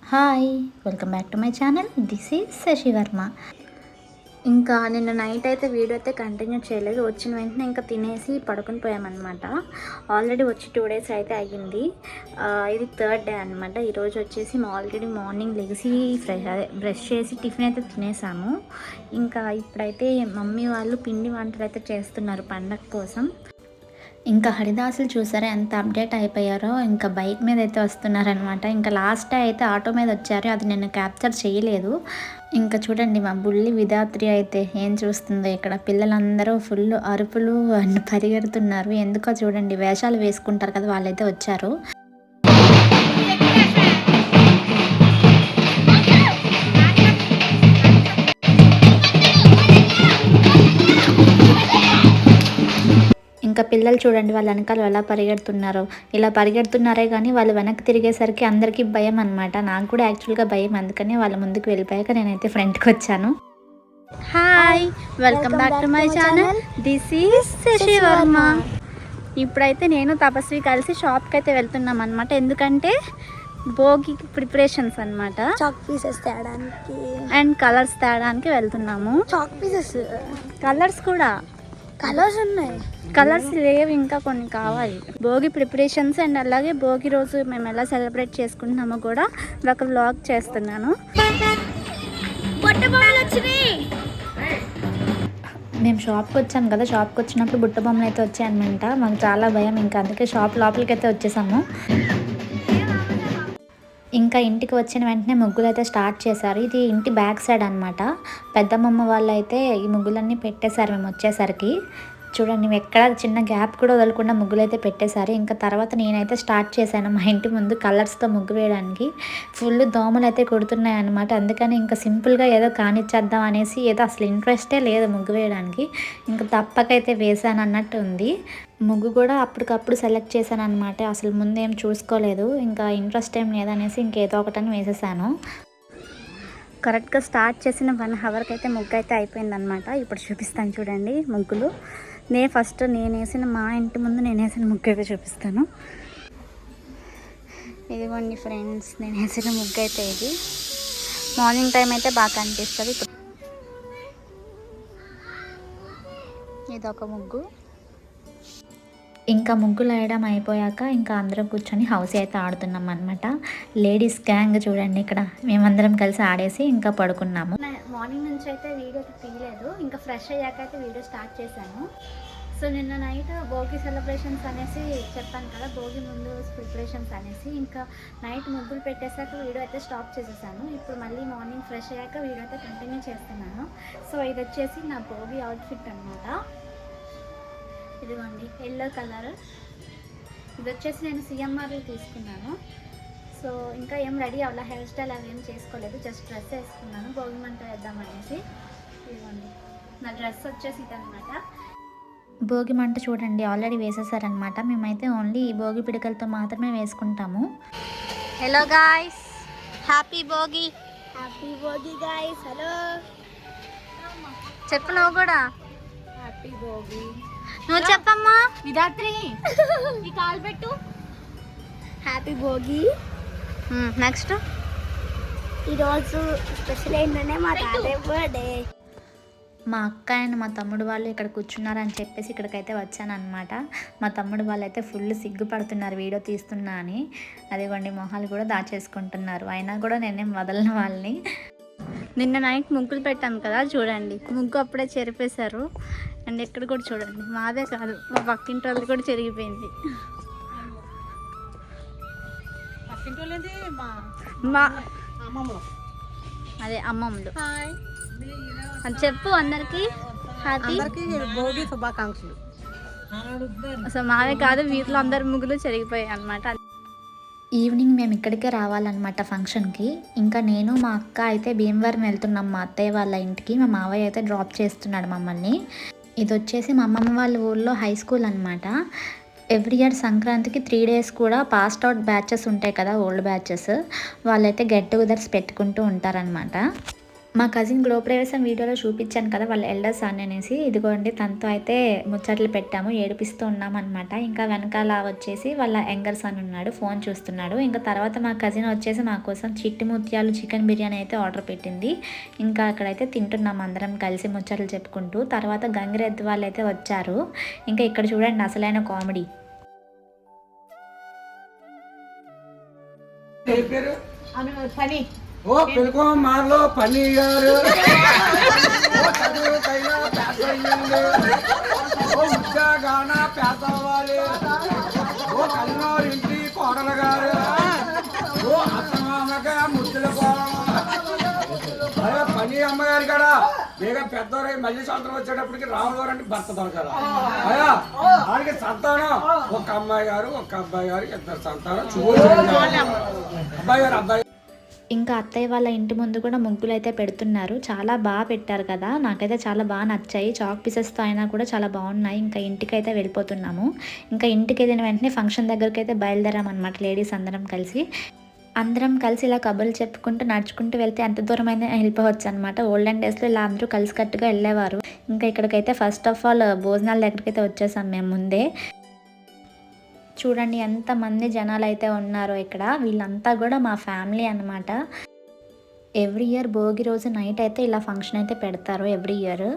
Hi, welcome back to my channel. This is Shashi Varma. ఇంకా నిన్న night అయితే వీడియో అయితే కంటిన్యూ చేయలేదు. వచ్చిన వెంటనే ఇంకా తినేసి పడుకొని పోయామన్నమాట. ఆల్రెడీ వచ్చి 2 days అయితే అయ్యింది. ఇది 3rd day అనమాట. ఈరోజు వచ్చేసి ఆల్రెడీ మార్నింగ్ లెగిసి బ్రష్ చేసి టిఫిన్ అయితే తినేసాము. ఇంకా ఇప్పుడైతే మమ్మీ వాళ్ళు పిండి వంటలు అయితే చేస్తున్నారు పండగ కోసం. ఇంకా హరిదాసులు చూసారా ఎంత అప్డేట్ అయిపోయారో. ఇంకా బైక్ మీద అయితే వస్తున్నారనమాట. ఇంకా లాస్ట్ అయితే ఆటో మీద వచ్చారు, అది నేను క్యాప్చర్ చేయలేదు. ఇంకా చూడండి మా బుల్లి విధాత్రి అయితే ఏం చూస్తుందో. ఇక్కడ పిల్లలందరూ ఫుల్ అరుపులు పరిగెడుతున్నారు. ఎందుకో చూడండి, వేషాలు వేసుకుంటారు కదా, వాళ్ళైతే వచ్చారు. ఇంకా పిల్లలు చూడండి వాళ్ళ వెనకాల ఎలా పరిగెడుతున్నారు. ఇలా పరిగెడుతున్నారే కానీ వాళ్ళు వెనక్కి తిరిగేసరికి అందరికీ భయం అనమాట. నాకు కూడా యాక్చువల్గా భయం, అందుకని వాళ్ళ ముందుకు వెళ్ళిపోయాక నేనైతే ఫ్రంట్కి వచ్చాను. Hi, welcome back to my channel. This is Shashi Varma. ఇప్పుడైతే నేను తపస్వి కలిసి షాప్కి అయితే వెళ్తున్నాం అనమాట. ఎందుకంటే భోగి ప్రిపరేషన్స్ అనమాట. చాక్ పీసెస్ తేడానికి అండ్ కలర్స్ తేడానికి వెళ్తున్నాము. చాక్ పీసెస్ కలర్స్ కూడా కలర్స్ ఉన్నాయి, కలర్స్ లేవు, ఇంకా కొన్ని కావాలి. భోగి ప్రిపరేషన్స్ అండ్ అలాగే భోగి రోజు మేము ఎలా సెలబ్రేట్ చేసుకుంటున్నామో కూడా ఒక వ్లాగ్ చేస్తున్నాను. మేము షాప్కి వచ్చాము కదా, షాప్కి వచ్చినప్పుడు బుట్ట బొమ్మలు అయితే వచ్చాయన్నమాట. మాకు చాలా భయం, ఇంకా అందుకే షాప్ లోపలికి అయితే వచ్చేసాము. ఇంకా ఇంటికి వచ్చిన వెంటనే ముగ్గులు అయితే స్టార్ట్ చేశారు. ఇది ఇంటి బ్యాక్ సైడ్ అనమాట. పెద్దమ్మమ్మ వాళ్ళు అయితే ఈ ముగ్గులన్నీ పెట్టేశారు మేము వచ్చేసరికి. చూడండి, ఎక్కడ చిన్న గ్యాప్ కూడా వదలకుండా ముగ్గులు అయితే పెట్టేశారు. ఇంకా తర్వాత నేనైతే స్టార్ట్ చేశాను మా ఇంటి ముందు కలర్స్తో ముగ్గు వేయడానికి. ఫుల్ దోమలు అయితే కొడుతున్నాయి అనమాట. అందుకని ఇంకా సింపుల్గా ఏదో కానిచ్చేద్దాం అనేసి, ఏదో అసలు ఇంట్రెస్టే లేదు ముగ్గు వేయడానికి, ఇంకా తప్పకైతే వేసాను అన్నట్టు ఉంది. ముగ్గు కూడా అప్పటికప్పుడు సెలెక్ట్ చేశాను అనమాట. అసలు ముందేం చూసుకోలేదు, ఇంకా ఇంట్రెస్ట్ ఏం లేదనేసి ఇంకేదో ఒకటని వేసేసాను. కరెక్ట్గా స్టార్ట్ చేసిన 1 hourకి అయితే ముగ్గు అయితే అయిపోయిందనమాట. ఇప్పుడు చూపిస్తాను చూడండి ముగ్గులు. నేను వేసిన మా ఇంటి ముందు నేను వేసిన ముగ్గు అయితే చూపిస్తాను. ఇదిగోండి ఫ్రెండ్స్, నేను వేసిన ముగ్గు అయితే ఇది. మార్నింగ్ టైం అయితే బాగా కనిపిస్తుంది. ఇదొక ముగ్గు. ఇంకా ముగ్గులు వేయడం అయిపోయాక ఇంకా అందరం కూర్చొని హౌస్ అయితే ఆడుతున్నాం అనమాట. లేడీస్ గ్యాంగ్ చూడండి, ఇక్కడ మేమందరం కలిసి ఆడేసి ఇంకా పడుకున్నాము. మార్నింగ్ నుంచి అయితే వీడియో తీయలేదు, ఇంకా ఫ్రెష్ అయ్యాక అయితే వీడియో స్టార్ట్ చేశాను. సో నిన్న నైట్ భోగి సెలబ్రేషన్స్ అనేసి చెప్పాను కదా, భోగి ముందు ప్రిపరేషన్స్ అనేసి, ఇంకా నైట్ ముగ్గులు పెట్టేశాక వీడియో అయితే స్టాప్ చేసేసాను. ఇప్పుడు మళ్ళీ మార్నింగ్ ఫ్రెష్ అయ్యాక వీడియో అయితే కంటిన్యూ చేస్తున్నాను. సో ఇది వచ్చేసి నా భోగి అవుట్ఫిట్ అనమాట. ఇదిగోండి ఎల్లో కలర్. ఇది వచ్చేసి నేను సిఎంఆర్లో తీసుకున్నాను. సో ఇంకా ఏం రెడీ అవ్వాల, హెయిర్ స్టైల్ అవి ఏం చేసుకోలేదు, జస్ట్ డ్రెస్ వేసుకున్నాను భోగి మంట వేద్దామనేసి. ఇదిగోండి నా డ్రెస్ వచ్చేసి ఇదనమాట. భోగి మంట చూడండి ఆల్రెడీ వేసేసారనమాట. మేమైతే ఓన్లీ ఈ భోగి పిడకలతో మాత్రమే వేసుకుంటాము. Hello guys, happy Bhogi. Happy Bhogi guys. Hello చెప్పు నువ్వు కూడా. హ్యాపీ భోగి. నువ్వు చెప్పమ్మా విధాత్రి, ఈ కాల్ పెట్టు. హ్యాపీ భోగి. నెక్స్ట్ ఈరోజు స్పెషల్ ఏంటంటే మా తాతయ్య బర్త్డే. మా అక్క అండ్ మా తమ్ముడు వాళ్ళు ఇక్కడ కూర్చున్నారని చెప్పేసి ఇక్కడికైతే వచ్చానమాట. మా తమ్ముడు వాళ్ళు అయితే ఫుల్ సిగ్గుపడుతున్నారు వీడియో తీస్తున్నా అని. అదిగోండి మొహాలు కూడా దాచేసుకుంటున్నారు. అయినా కూడా నేనేం వదలను వాళ్ళని. నిన్న నైట్ ముగ్గులు పెట్టాం కదా, చూడండి ముగ్గు అప్పుడే చెరిపేశారు. అండ్ ఎక్కడ కూడా చూడండి, మాదే కాదు మా పక్కింటి వాళ్ళది కూడా చెరిగిపోయింది. అదే అమ్మమ్మలు. అని చెప్పు అందరికి భోగి శుభాకాంక్షలు. అసలు మావే కాదు, వీటిలో అందరి ముగ్గులు చెరిగిపోయాయి అనమాట. ఈవినింగ్ మేము ఇక్కడికే రావాలన్నమాట ఫంక్షన్కి. ఇంకా నేను మా అక్క అయితే భీమవరం వెళ్తున్నాం మా అత్తయ్య వాళ్ళ ఇంటికి. మా మావయ్య అయితే డ్రాప్ చేస్తున్నాడు మమ్మల్ని. ఇది వచ్చేసి మా అమ్మమ్మ వాళ్ళ ఊళ్ళో హై స్కూల్ అనమాట. ఎవ్రీ ఇయర్ సంక్రాంతికి 3 days కూడా పాస్డ్ అవుట్ బ్యాచెస్ ఉంటాయి కదా, ఓల్డ్ బ్యాచెస్, వాళ్ళైతే గెట్ టుగెదర్స్ పెట్టుకుంటూ ఉంటారనమాట. మా కజిన్ గృహప్రవేశం వీడియోలో చూపించాను కదా వాళ్ళ ఎల్డర్ సన్ అనేసి, ఇదిగోండి తనతో అయితే ముచ్చట్లు పెట్టాము, ఏడిపిస్తూ ఉన్నామన్నమాట. ఇంకా వెనకాల వచ్చేసి వాళ్ళ యంగర్ సన్ ఉన్నాడు, ఫోన్ చూస్తున్నాడు. ఇంకా తర్వాత మా కజిన్ వచ్చేసి మా కోసం చిట్టి ముత్యాలు చికెన్ బిర్యానీ అయితే ఆర్డర్ పెట్టింది. ఇంకా అక్కడైతే తింటున్నాం అందరం కలిసి ముచ్చట్లు చెప్పుకుంటూ. తర్వాత గంగిరెద్దు వాళ్ళు అయితే వచ్చారు. ఇంకా ఇక్కడ చూడండి అసలైన కామెడీ. ఓ పిలుకో మాలో పని గారు ఓ చదువుకైనా పేద అయ్యింది, ఓ ఉద్యోగాన పేద అవ్వాలి, ఓ కన్నోరింటి కోడలు గారు, ఓ అత్తమామగా ముద్దుల అదే పని అమ్మగారు కదా బేగా పెద్దవారు మళ్ళీ సంవత్సరం వచ్చేటప్పటికి రాములు గారు అంటే భర్త దొరకాలి. అయ్యా వాడికి సంతానం ఒక అమ్మాయి గారు ఒక అబ్బాయి గారు, ఇద్దరు సంతానం అబ్బాయి గారు అబ్బాయి. ఇంకా అత్తయ్య వాళ్ళ ఇంటి ముందు కూడా ముగ్గులు అయితే పెడుతున్నారు. చాలా బాగా పెట్టారు కదా, నాకైతే చాలా బాగా నచ్చాయి. చాక్ పీసెస్తో అయినా కూడా చాలా బాగున్నాయి. ఇంకా ఇంటికైతే వెళ్ళిపోతున్నాము. ఇంకా ఇంటికి వెళ్ళిన వెంటనే ఫంక్షన్ దగ్గరికి అయితే బయలుదేరామన్నమాట లేడీస్ అందరం కలిసి ఇలా కబుర్లు చెప్పుకుంటూ నడుచుకుంటూ వెళ్తే ఎంత దూరం అయినా వెళ్ళిపోవచ్చు అనమాట. ఓల్డెన్ డేస్లో ఇలా అందరూ కలిసికట్టుగా వెళ్ళేవారు. ఇంకా ఇక్కడికైతే ఫస్ట్ ఆఫ్ ఆల్ భోజనాల దగ్గరికి అయితే వచ్చేసాం మేము ముందే. చూడండి ఎంతమంది జనాలు అయితే ఉన్నారో ఇక్కడ. వీళ్ళంతా కూడా మా ఫ్యామిలీ అన్నమాట. ఎవ్రీ ఇయర్ భోగి రోజు నైట్ అయితే ఇలా ఫంక్షన్ అయితే పెడతారు ఎవ్రీ ఇయర్.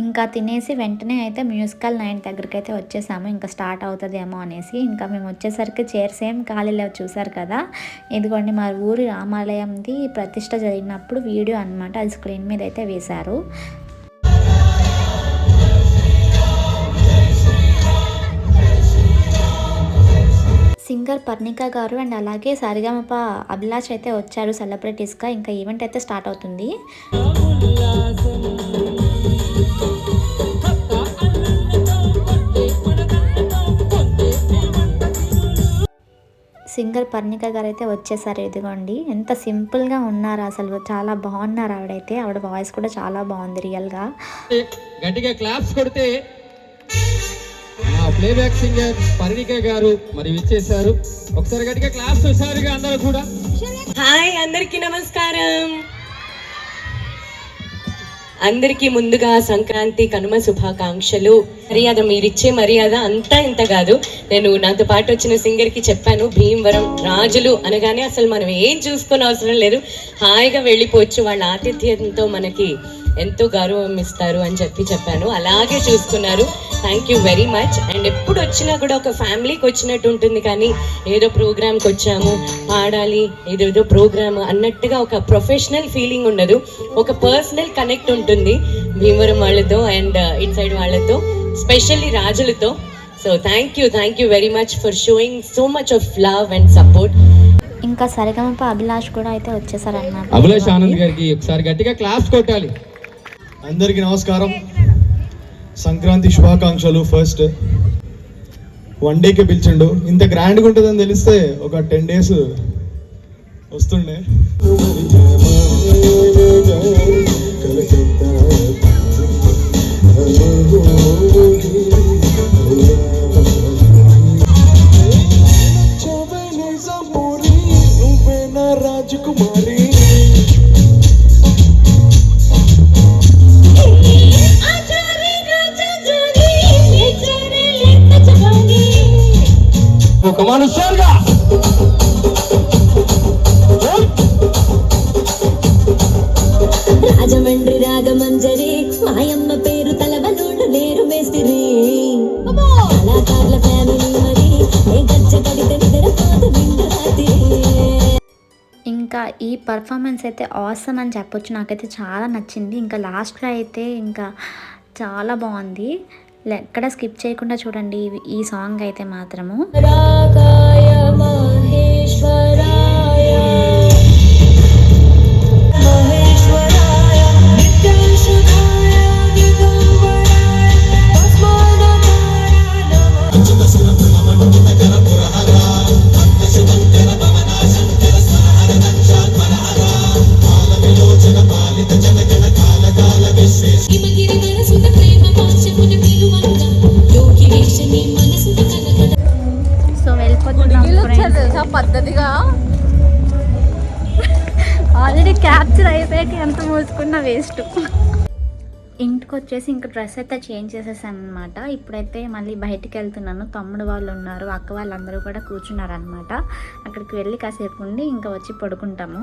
ఇంకా తినేసి వెంటనే అయితే మ్యూజికల్ నైట్ దగ్గరికి అయితే వచ్చేసాము. ఇంకా స్టార్ట్ అవుతుందేమో అనేసి. ఇంకా మేము వచ్చేసరికి చైర్స్ ఏం ఖాళీ లేవు, చూసారు కదా. ఇదిగోండి మా ఊరి రామాలయంది ప్రతిష్ట జరిగినప్పుడు వీడియో అన్నమాట, అది స్క్రీన్ మీద అయితే వేశారు. సింగర్ పర్ణిక గారు అండ్ అలాగే సరిగమప అభిలాష్ అయితే వచ్చారు సెలబ్రిటీస్గా. ఇంకా ఈవెంట్ అయితే స్టార్ట్ అవుతుంది. సింగర్ పర్ణిక గారు అయితే వచ్చేసారు. ఇదిగోండి ఎంత సింపుల్గా ఉన్నారు అసలు, చాలా బాగున్నారు ఆవిడైతే. ఆవిడ వాయిస్ కూడా చాలా బాగుంది రియల్గా. గట్టిగా క్లాప్స్ కొడితే ప్లేబ్యాక్ సింగర్ పర్ణిక గారు మరి విచ్చేశారు. ఒకసారి గట్టిగా క్లాప్స్ హుషారుగా అందరూ కూడా. హాయ్ అందరికీ నమస్కారం. అందరికీ ముందుగా సంక్రాంతి కనుమ శుభాకాంక్షలు. మర్యాద మీరిచ్చే మర్యాద అంతా ఇంత కాదు. నేను నాతో పాటు వచ్చిన సింగర్ కి చెప్పాను, భీమవరం రాజులు అనగానే అసలు మనం ఏం చూసుకునే అవసరం లేదు, హాయిగా వెళ్ళిపోవచ్చు, వాళ్ళ ఆతిథ్యంతో మనకి ఎంతో గౌరవం ఇస్తారు అని చెప్పాను. అలాగే చూసుకున్నారు. Thank you very much. And ఎప్పుడు వచ్చినా కూడా ఒక ఫ్యామిలీకి వచ్చినట్టు ఉంటుంది, కానీ ఏదో ప్రోగ్రామ్కి వచ్చాము పాడాలి ఏదేదో ప్రోగ్రామ్ అన్నట్టుగా ఒక ప్రొఫెషనల్ ఫీలింగ్ ఉండదు. ఒక పర్సనల్ కనెక్ట్ ఉంటుంది భీమవరం వాళ్ళతో అండ్ ఇట్ సైడ్ వాళ్ళతో, స్పెషల్లీ రాజులతో. So thank you very much for showing so much of love and support. ఇంకా సరిగమప అభిలాష్ కూడా అయితే వచ్చేసారన్నమాట. అభిలాష్ ఆనంద్ గారికి ఒకసారి గట్టిగా క్లాప్స్ కొట్టాలి. అందరికీ నమస్కారం, సంక్రాంతి శుభాకాంక్షలు. ఫస్ట్ వన్ డేకే పిలిచిండు, ఇంత గ్రాండ్గా ఉంటుందని తెలిస్తే ఒక 10 days వస్తుండే. రాజకుమారి ఒక మనుషులుగా రాజమండ్రి రాగమంజరి మాయమ్మ పేరు తలవనోళ్ళు లేరు మేస్తిరి కళాకారుల ఫ్యామిలీ మరి ఏ గజ్జ కడితే నిద్రపోదు నిండు రాత్రి. ఇంకా ఈ పర్ఫార్మెన్స్ అయితే ఆసమ్ అని చెప్పొచ్చు, నాకైతే చాలా నచ్చింది. ఇంకా లాస్ట్లో అయితే ఇంకా చాలా బాగుంది. ఎక్కడ స్కిప్ చేయకుండా చూడండి ఈ సాంగ్ అయితే మాత్రము. రాగాయ మహేశ్వరాయ మహేశ్వరాయ నిత్యాశుధాయ దిగంబరాయ భస్మానకాయ సో వెళ్ళిపోతున్నాం పద్ధతిగా ఆల్రెడీ క్యాప్చర్ అయిపోయాక ఎంత మోసుకున్నా వేస్ట్. ఇంటికి వచ్చేసి ఇంకా డ్రెస్ అయితే చేంజ్ చేసేసాను అనమాట. ఇప్పుడైతే మళ్ళీ బయటికి వెళ్తున్నాను. తమ్ముడు వాళ్ళు ఉన్నారు, అక్క వాళ్ళందరూ కూడా కూర్చున్నారు అనమాట. అక్కడికి వెళ్ళి కాసేపు ఉండి ఇంకా వచ్చి పడుకుంటాము.